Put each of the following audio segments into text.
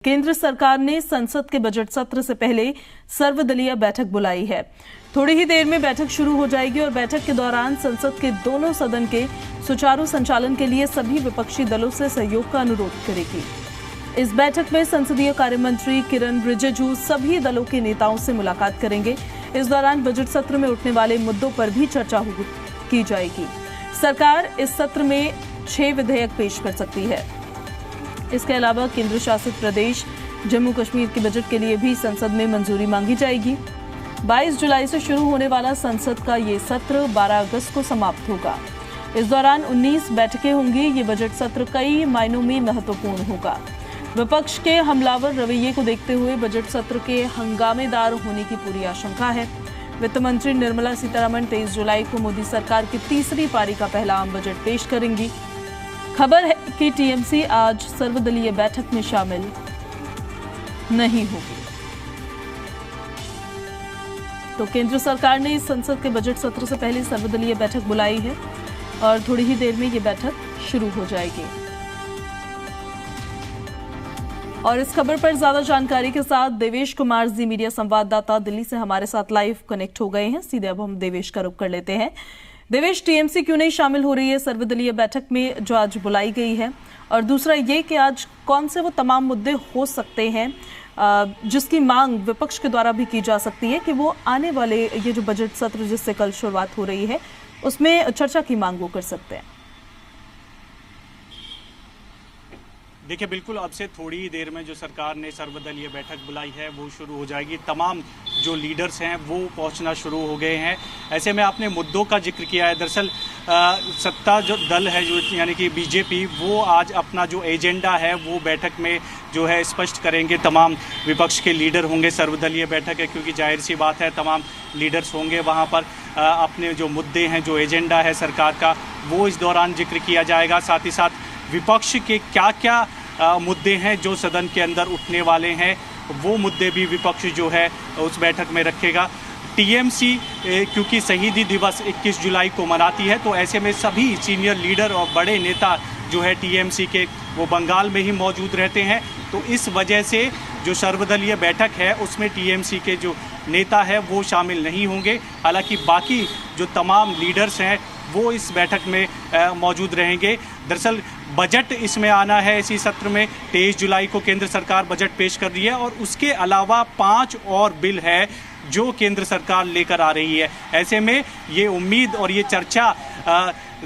केंद्र सरकार ने संसद के बजट सत्र से पहले सर्वदलीय बैठक बुलाई है। थोड़ी ही देर में बैठक शुरू हो जाएगी और बैठक के दौरान संसद के दोनों सदन के सुचारू संचालन के लिए सभी विपक्षी दलों से सहयोग का अनुरोध करेगी। इस बैठक में संसदीय कार्य मंत्री किरण रिजिजू सभी दलों के नेताओं से मुलाकात करेंगे। इस दौरान बजट सत्र में उठने वाले मुद्दों पर भी चर्चा की जाएगी। सरकार इस सत्र में 6 विधेयक पेश कर सकती है। इसके अलावा केंद्र शासित प्रदेश जम्मू कश्मीर के बजट के लिए भी संसद में मंजूरी मांगी जाएगी। 22 जुलाई से शुरू होने वाला संसद का ये सत्र 12 अगस्त को समाप्त होगा। इस दौरान 19 बैठकें होंगी। ये बजट सत्र कई मायनों में महत्वपूर्ण होगा। विपक्ष के हमलावर रवैये को देखते हुए बजट सत्र के हंगामेदार होने की पूरी आशंका है। वित्त मंत्री निर्मला सीतारमण 23 जुलाई को मोदी सरकार की तीसरी पारी का पहला आम बजट पेश करेंगी। खबर है कि टीएमसी आज सर्वदलीय बैठक में शामिल नहीं होगी। तो केंद्र सरकार ने संसद के बजट सत्र से पहले सर्वदलीय बैठक बुलाई है और थोड़ी ही देर में ये बैठक शुरू हो जाएगी। और इस खबर पर ज्यादा जानकारी के साथ देवेश कुमार जी मीडिया संवाददाता दिल्ली से हमारे साथ लाइव कनेक्ट हो गए हैं। सीधे अब हम देवेश का रुख कर लेते हैं। देवेश, टीएमसी क्यों नहीं शामिल हो रही है सर्वदलीय बैठक में जो आज बुलाई गई है, और दूसरा ये कि आज कौन से वो तमाम मुद्दे हो सकते हैं जिसकी मांग विपक्ष के द्वारा भी की जा सकती है कि वो आने वाले ये जो बजट सत्र जिससे कल शुरुआत हो रही है उसमें चर्चा की मांग वो कर सकते हैं। देखिए, बिल्कुल अब से थोड़ी ही देर में जो सरकार ने सर्वदलीय बैठक बुलाई है वो शुरू हो जाएगी। तमाम जो लीडर्स हैं वो पहुंचना शुरू हो गए हैं। ऐसे में आपने मुद्दों का जिक्र किया है। दरअसल सत्ता जो दल है जो यानी कि बीजेपी, वो आज अपना जो एजेंडा है वो बैठक में जो है स्पष्ट करेंगे। तमाम विपक्ष के लीडर होंगे। सर्वदलीय बैठक है क्योंकि जाहिर सी बात है तमाम लीडर्स होंगे वहाँ पर। अपने जो मुद्दे हैं, जो एजेंडा है सरकार का, वो इस दौरान जिक्र किया जाएगा। साथ ही साथ विपक्ष के क्या क्या मुद्दे हैं जो सदन के अंदर उठने वाले हैं, वो मुद्दे भी विपक्ष जो है उस बैठक में रखेगा। टीएमसी क्योंकि शहीदी दिवस 21 जुलाई को मनाती है, तो ऐसे में सभी सीनियर लीडर और बड़े नेता जो है टीएमसी के वो बंगाल में ही मौजूद रहते हैं। तो इस वजह से जो सर्वदलीय बैठक है उसमें टीएमसी के जो नेता है वो शामिल नहीं होंगे। हालांकि बाकी जो तमाम लीडर्स हैं वो इस बैठक में मौजूद रहेंगे। दरअसल बजट इसमें आना है। इसी सत्र में 23 जुलाई को केंद्र सरकार बजट पेश कर रही है और उसके अलावा 5 और बिल है जो केंद्र सरकार लेकर आ रही है। ऐसे में ये उम्मीद और ये चर्चा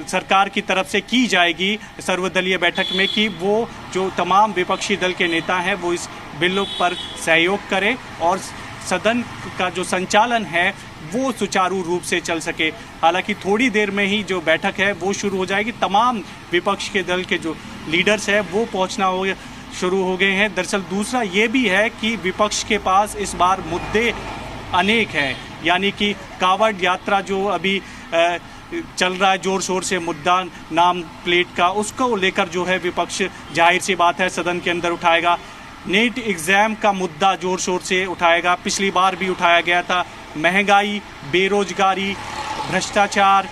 सरकार की तरफ से की जाएगी सर्वदलीय बैठक में कि वो जो तमाम विपक्षी दल के नेता हैं वो इस बिलों पर सहयोग करें और सदन का जो संचालन है वो सुचारू रूप से चल सके। हालांकि थोड़ी देर में ही जो बैठक है वो शुरू हो जाएगी। तमाम विपक्ष के दल के जो लीडर्स हैं वो पहुंचना शुरू हो गए हैं। दरअसल दूसरा ये भी है कि विपक्ष के पास इस बार मुद्दे अनेक हैं, यानी कि कांवड़ यात्रा जो अभी चल रहा है जोर शोर से, मुद्दा नाम प्लेट का, उसको लेकर जो है विपक्ष जाहिर सी बात है सदन के अंदर उठाएगा। नीट एग्ज़ाम का मुद्दा जोर शोर से उठाएगा। पिछली बार भी उठाया गया था। महंगाई, बेरोजगारी, भ्रष्टाचार,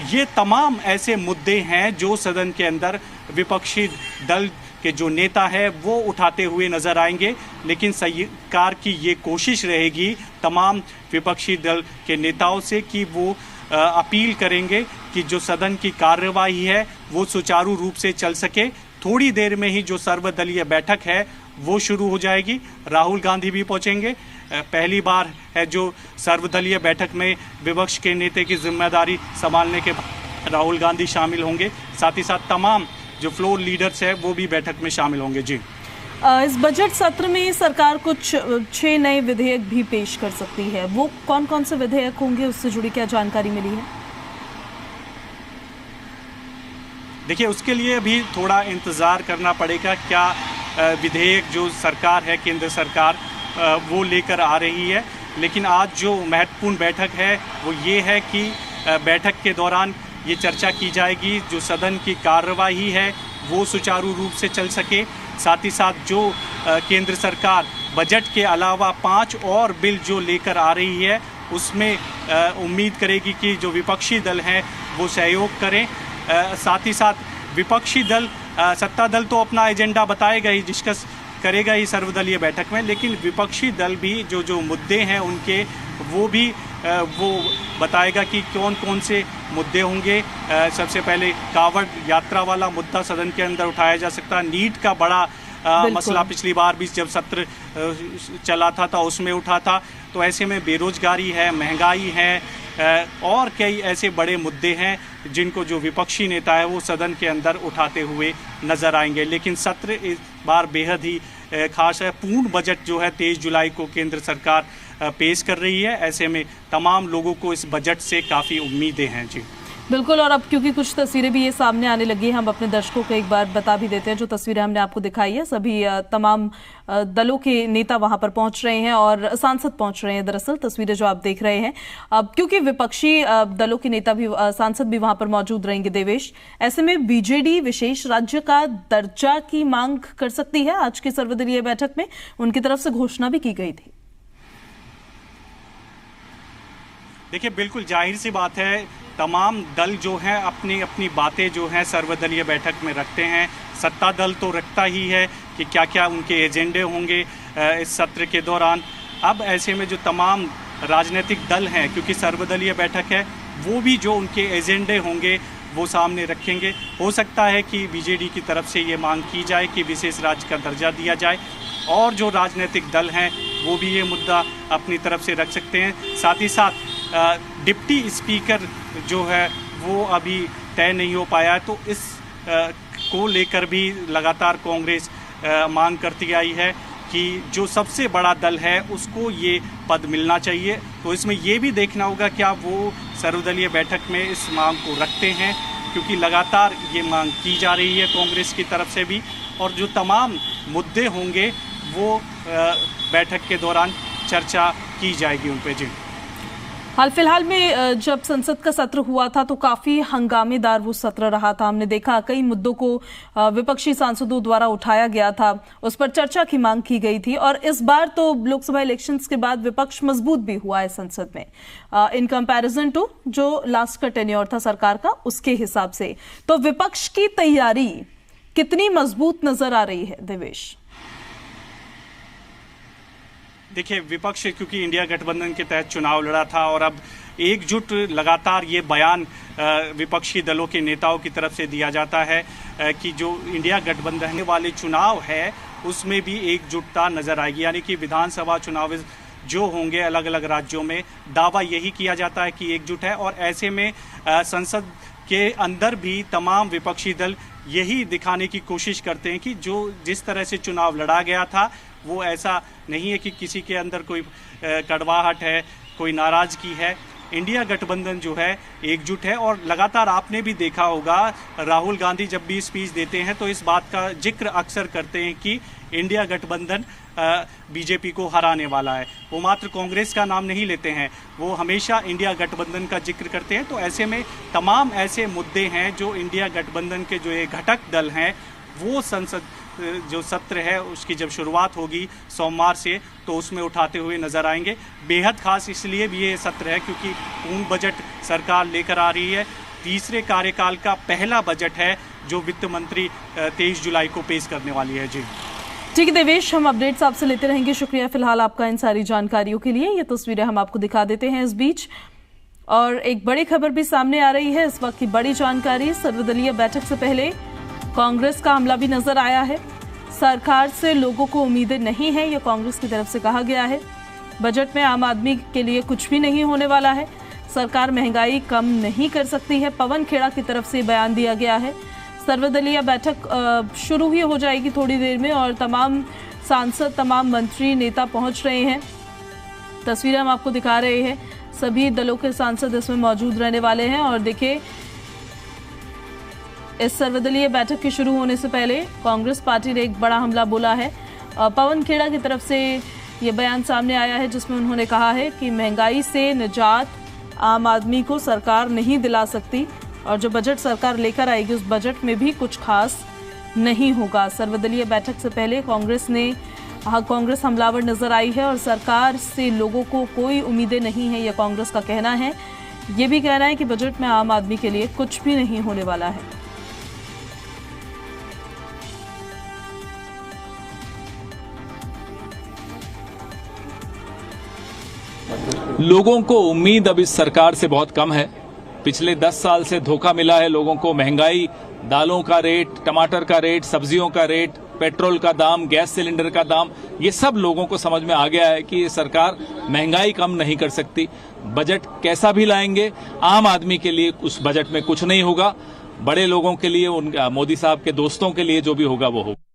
ये तमाम ऐसे मुद्दे हैं जो सदन के अंदर विपक्षी दल के जो नेता है वो उठाते हुए नजर आएंगे। लेकिन सरकार की ये कोशिश रहेगी तमाम विपक्षी दल के नेताओं से कि वो अपील करेंगे कि जो सदन की कार्यवाही है वो सुचारू रूप से चल सके। थोड़ी देर में ही जो सर्वदलीय बैठक है वो शुरू हो जाएगी। राहुल गांधी भी पहुंचेंगे। पहली बार है जो सर्वदलीय बैठक में विपक्ष के नेता की जिम्मेदारी संभालने के बाद राहुल गांधी शामिल होंगे। साथ ही साथ तमाम जो फ्लोर लीडर्स है वो भी बैठक में शामिल होंगे। जी, इस बजट सत्र में सरकार कुछ 6 नए विधेयक भी पेश कर सकती है। वो कौन कौन से विधेयक होंगे, उससे जुड़ी क्या जानकारी मिली है? देखिए, उसके लिए भी थोड़ा इंतज़ार करना पड़ेगा। क्या विधेयक जो सरकार है, केंद्र सरकार वो लेकर आ रही है। लेकिन आज जो महत्वपूर्ण बैठक है वो ये है कि बैठक के दौरान ये चर्चा की जाएगी जो सदन की कार्यवाही है वो सुचारू रूप से चल सके। साथ ही साथ जो केंद्र सरकार बजट के अलावा 5 और बिल जो लेकर आ रही है उसमें उम्मीद करेगी कि जो विपक्षी दल हैं वो सहयोग करें। साथ ही साथ विपक्षी दल सत्ता दल तो अपना एजेंडा बताएगा ही, डिस्कस करेगा ही सर्वदलीय बैठक में, लेकिन विपक्षी दल भी जो मुद्दे हैं उनके वो बताएगा कि कौन कौन से मुद्दे होंगे। सबसे पहले कांवड़ यात्रा वाला मुद्दा सदन के अंदर उठाया जा सकता है। नीट का बड़ा मसला पिछली बार भी जब सत्र चला था तो उसमें उठा था। तो ऐसे में बेरोजगारी है, महंगाई है और कई ऐसे बड़े मुद्दे हैं जिनको जो विपक्षी नेता है वो सदन के अंदर उठाते हुए नजर आएंगे। लेकिन सत्र इस बार बेहद ही खास है। पूर्ण बजट जो है 23 जुलाई को केंद्र सरकार पेश कर रही है। ऐसे में तमाम लोगों को इस बजट से काफ़ी उम्मीदें हैं। जी बिल्कुल, और अब क्योंकि कुछ तस्वीरें भी ये सामने आने लगी हैं, हम अपने दर्शकों को एक बार बता भी देते हैं। जो तस्वीरें हमने आपको दिखाई है, सभी तमाम दलों के नेता वहां पर पहुंच रहे हैं और सांसद पहुंच रहे हैं। दरअसल तस्वीरें जो आप देख रहे हैं, अब क्योंकि विपक्षी दलों के नेता भी, सांसद भी वहां पर मौजूद रहेंगे देवेश, ऐसे में बीजेडी विशेष राज्य का दर्जा की मांग कर सकती है। आज की सर्वदलीय बैठक में उनकी तरफ से घोषणा भी की गई थी। देखिए, बिल्कुल जाहिर सी बात है, तमाम दल जो हैं अपनी अपनी बातें जो हैं सर्वदलीय बैठक में रखते हैं। सत्ता दल तो रखता ही है कि क्या क्या उनके एजेंडे होंगे इस सत्र के दौरान। अब ऐसे में जो तमाम राजनीतिक दल हैं, क्योंकि सर्वदलीय बैठक है, वो भी जो उनके एजेंडे होंगे वो सामने रखेंगे। हो सकता है कि बीजेडी की तरफ से ये मांग की जाए कि विशेष राज्य का दर्जा दिया जाए, और जो राजनीतिक दल हैं वो भी ये मुद्दा अपनी तरफ से रख सकते हैं। साथ ही साथ डिप्टी स्पीकर जो है वो अभी तय नहीं हो पाया है, तो इस को लेकर भी लगातार कांग्रेस मांग करती आई है कि जो सबसे बड़ा दल है उसको ये पद मिलना चाहिए। तो इसमें ये भी देखना होगा क्या वो सर्वदलीय बैठक में इस मांग को रखते हैं, क्योंकि लगातार ये मांग की जा रही है कांग्रेस की तरफ से भी, और जो तमाम मुद्दे होंगे वो बैठक के दौरान चर्चा की जाएगी उन पर। जी हाल फिलहाल में जब संसद का सत्र हुआ था तो काफी हंगामेदार वो सत्र रहा था। हमने देखा कई मुद्दों को विपक्षी सांसदों द्वारा उठाया गया था, उस पर चर्चा की मांग की गई थी। और इस बार तो लोकसभा इलेक्शंस के बाद विपक्ष मजबूत भी हुआ है संसद में, इन कंपैरिजन टू जो लास्ट का टेन्योर था सरकार का, उसके हिसाब से। तो विपक्ष की तैयारी कितनी मजबूत नजर आ रही है देवेश? देखिए, विपक्ष क्योंकि इंडिया गठबंधन के तहत चुनाव लड़ा था और अब एकजुट लगातार ये बयान विपक्षी दलों के नेताओं की तरफ से दिया जाता है कि जो इंडिया गठबंधन वाले चुनाव है उसमें भी एकजुटता नजर आएगी। यानी कि विधानसभा चुनाव जो होंगे अलग अलग राज्यों में, दावा यही किया जाता है कि एकजुट है। और ऐसे में संसद के अंदर भी तमाम विपक्षी दल यही दिखाने की कोशिश करते हैं कि जो जिस तरह से चुनाव लड़ा गया था वो ऐसा नहीं है कि किसी के अंदर कोई कड़वाहट है, कोई नाराजगी है। इंडिया गठबंधन जो है एकजुट है। और लगातार आपने भी देखा होगा, राहुल गांधी जब भी स्पीच देते हैं तो इस बात का जिक्र अक्सर करते हैं कि इंडिया गठबंधन बीजेपी को हराने वाला है। वो मात्र कांग्रेस का नाम नहीं लेते हैं, वो हमेशा इंडिया गठबंधन का जिक्र करते हैं। तो ऐसे में तमाम ऐसे मुद्दे हैं जो इंडिया गठबंधन के जो ये घटक दल हैं वो संसद जो सत्र है उसकी जब शुरुआत होगी सोमवार से तो उसमें उठाते हुए नजर आएंगे। बेहद खास इसलिए भी ये सत्र है क्योंकि पूर्ण बजट सरकार लेकर आ रही है। तीसरे कार्यकाल का पहला बजट है जो वित्त मंत्री 23 जुलाई को पेश करने वाली है। जी ठीक है देवेश, हम अपडेट्स आपसे लेते रहेंगे। शुक्रिया फिलहाल आपका इन सारी जानकारियों के लिए। ये तस्वीरें हम आपको दिखा देते हैं इस बीच। और एक बड़ी खबर भी सामने आ रही है, इस वक्त की बड़ी जानकारी। सर्वदलीय बैठक से पहले कांग्रेस का हमला भी नजर आया है। सरकार से लोगों को उम्मीदें नहीं है, यह कांग्रेस की तरफ से कहा गया है। बजट में आम आदमी के लिए कुछ भी नहीं होने वाला है, सरकार महंगाई कम नहीं कर सकती है, पवन खेड़ा की तरफ से बयान दिया गया है। सर्वदलीय बैठक शुरू ही हो जाएगी थोड़ी देर में और तमाम सांसद, तमाम मंत्री, नेता पहुंच रहे हैं। तस्वीरें हम आपको दिखा रहे हैं, सभी दलों के सांसद इसमें मौजूद रहने वाले हैं। और देखिए, इस सर्वदलीय बैठक के शुरू होने से पहले कांग्रेस पार्टी ने एक बड़ा हमला बोला है। पवन खेड़ा की तरफ से ये बयान सामने आया है जिसमें उन्होंने कहा है कि महंगाई से निजात आम आदमी को सरकार नहीं दिला सकती और जो बजट सरकार लेकर आएगी उस बजट में भी कुछ खास नहीं होगा। सर्वदलीय बैठक से पहले कांग्रेस हमलावर नजर आई है और सरकार से लोगों को कोई उम्मीदें नहीं है, यह कांग्रेस का कहना है। ये भी कहना है कि बजट में आम आदमी के लिए कुछ भी नहीं होने वाला है। लोगों को उम्मीद अब इस सरकार से बहुत कम है। पिछले 10 साल से धोखा मिला है लोगों को। महंगाई, दालों का रेट, टमाटर का रेट, सब्जियों का रेट, पेट्रोल का दाम, गैस सिलेंडर का दाम, ये सब लोगों को समझ में आ गया है कि ये सरकार महंगाई कम नहीं कर सकती। बजट कैसा भी लाएंगे, आम आदमी के लिए उस बजट में कुछ नहीं होगा। बड़े लोगों के लिए, उन मोदी साहब के दोस्तों के लिए जो भी होगा वो होगा।